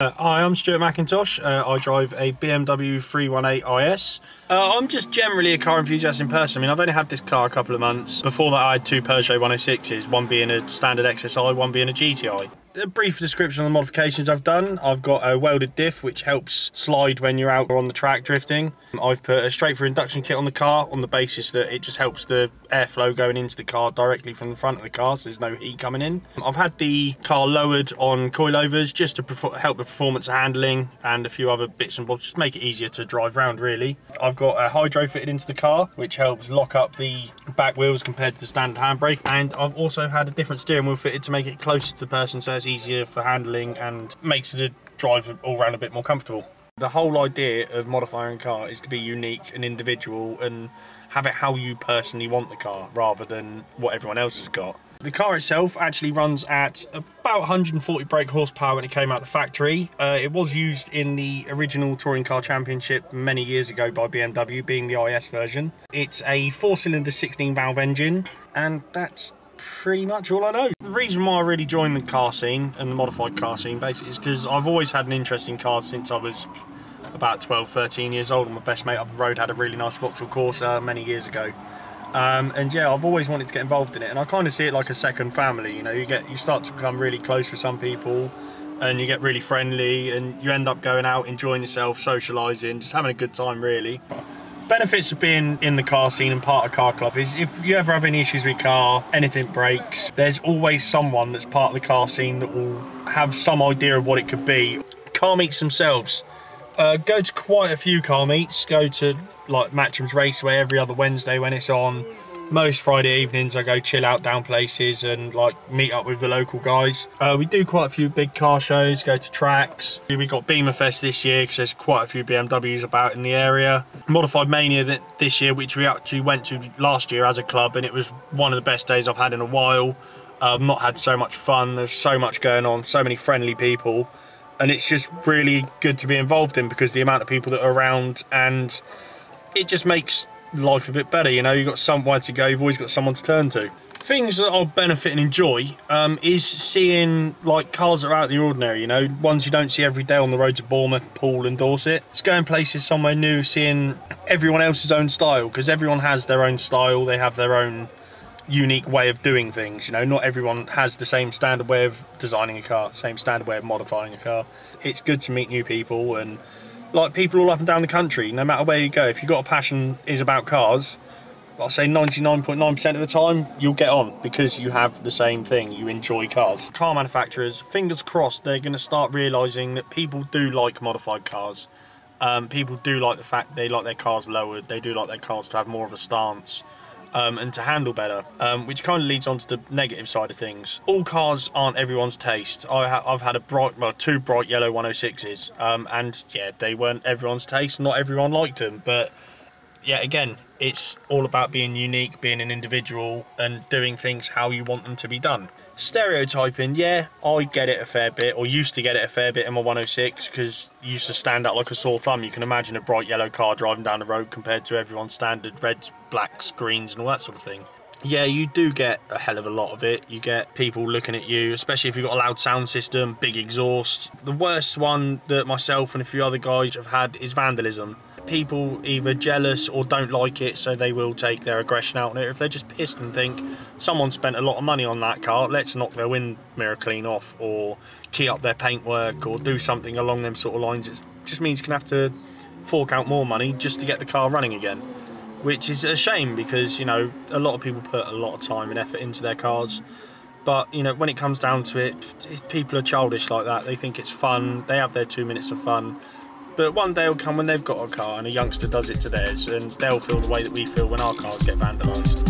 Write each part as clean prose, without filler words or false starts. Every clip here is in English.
Hi, I'm Stuart McIntosh. I drive a BMW 318 IS. I'm just generally a car enthusiast in person. I mean, I've only had this car a couple of months. Before that, I had two Peugeot 106s, one being a standard XSI, one being a GTI. A brief description of the modifications I've done. I've got a welded diff, which helps slide when you're out or on the track drifting. I've put a straight through induction kit on the car on the basis that it just helps the airflow going into the car directly from the front of the car, so there's no heat coming in. I've had the car lowered on coilovers just to help the performance of handling and a few other bits and bobs, just make it easier to drive around really. I've got a hydro fitted into the car, which helps lock up the back wheels compared to the standard handbrake, and I've also had a different steering wheel fitted to make it closer to the person so it's easier for handling and makes the drive all around a bit more comfortable. The whole idea of modifying a car is to be unique and individual and have it how you personally want the car rather than what everyone else has got. The car itself actually runs at about 140 brake horsepower when it came out the factory. It was used in the original Touring Car Championship many years ago by BMW, being the IS version. It's a 4-cylinder 16-valve engine, and that's pretty much all I know. The reason why I really joined the car scene and the modified car scene basically is because I've always had an interest in cars since I was about 12, 13 years old, and my best mate up the road had a really nice Vauxhall Corsa many years ago. And yeah, I've always wanted to get involved in it, and I kind of see it like a second family. You know, you start to become really close with some people, and you get really friendly, and you end up going out, enjoying yourself, socialising, just having a good time really. Benefits of being in the car scene and part of Car Club is if you ever have any issues with your car, anything breaks, there's always someone that's part of the car scene that will have some idea of what it could be. Car meets themselves. Go to quite a few car meets, go to like Matcham's Raceway every other Wednesday when it's on. Most Friday evenings I go chill out down places and like meet up with the local guys. We do quite a few big car shows, go to tracks. We got Beamer Fest this year because there's quite a few BMWs about in the area. Modified Mania this year, which we actually went to last year as a club, and it was one of the best days I've had in a while. I've not had so much fun, there's so much going on, so many friendly people. And it's just really good to be involved in because the amount of people that are around, and it just makes life a bit better, you know. You've got somewhere to go, you've always got someone to turn to. Things that I'll benefit and enjoy is seeing like cars that are out of the ordinary, you know, ones you don't see every day on the roads of Bournemouth, Poole and Dorset. It's going places somewhere new, seeing everyone else's own style, because everyone has their own style, they have their own unique way of doing things, you know. Not everyone has the same standard way of designing a car, same standard way of modifying a car. It's good to meet new people and like people all up and down the country, no matter where you go. If you've got a passion is about cars, I'll say 99.9% of the time you'll get on because you have the same thing, you enjoy cars. Car manufacturers, fingers crossed, they're going to start realising that people do like modified cars. People do like the fact they like their cars lowered, they do like their cars to have more of a stance. And to handle better, which kind of leads on to the negative side of things. All cars aren't everyone's taste. I've had two bright yellow 106s, and yeah, they weren't everyone's taste. Not everyone liked them, but yeah, again, it's all about being unique, being an individual, and doing things how you want them to be done. Stereotyping, yeah, I get it a fair bit, or used to get it a fair bit in my 106, because it used to stand out like a sore thumb. You can imagine a bright yellow car driving down the road compared to everyone's standard reds, blacks, greens and all that sort of thing. Yeah, you do get a hell of a lot of it. You get people looking at you, especially if you've got a loud sound system, big exhaust. The worst one that myself and a few other guys have had is vandalism. People either jealous or don't like it, so they will take their aggression out on it. If they're just pissed and think someone spent a lot of money on that car, let's knock their wind mirror clean off or key up their paintwork or do something along them sort of lines, it just means you can have to fork out more money just to get the car running again, which is a shame because, you know, a lot of people put a lot of time and effort into their cars. But, you know, when it comes down to it, people are childish like that. They think it's fun, they have their 2 minutes of fun. But one day will come when they've got a car and a youngster does it to theirs, and they'll feel the way that we feel when our cars get vandalised.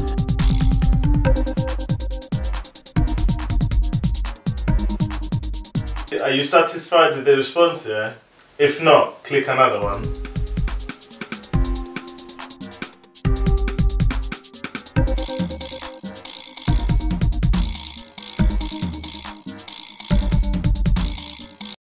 Are you satisfied with the response here? If not, click another one.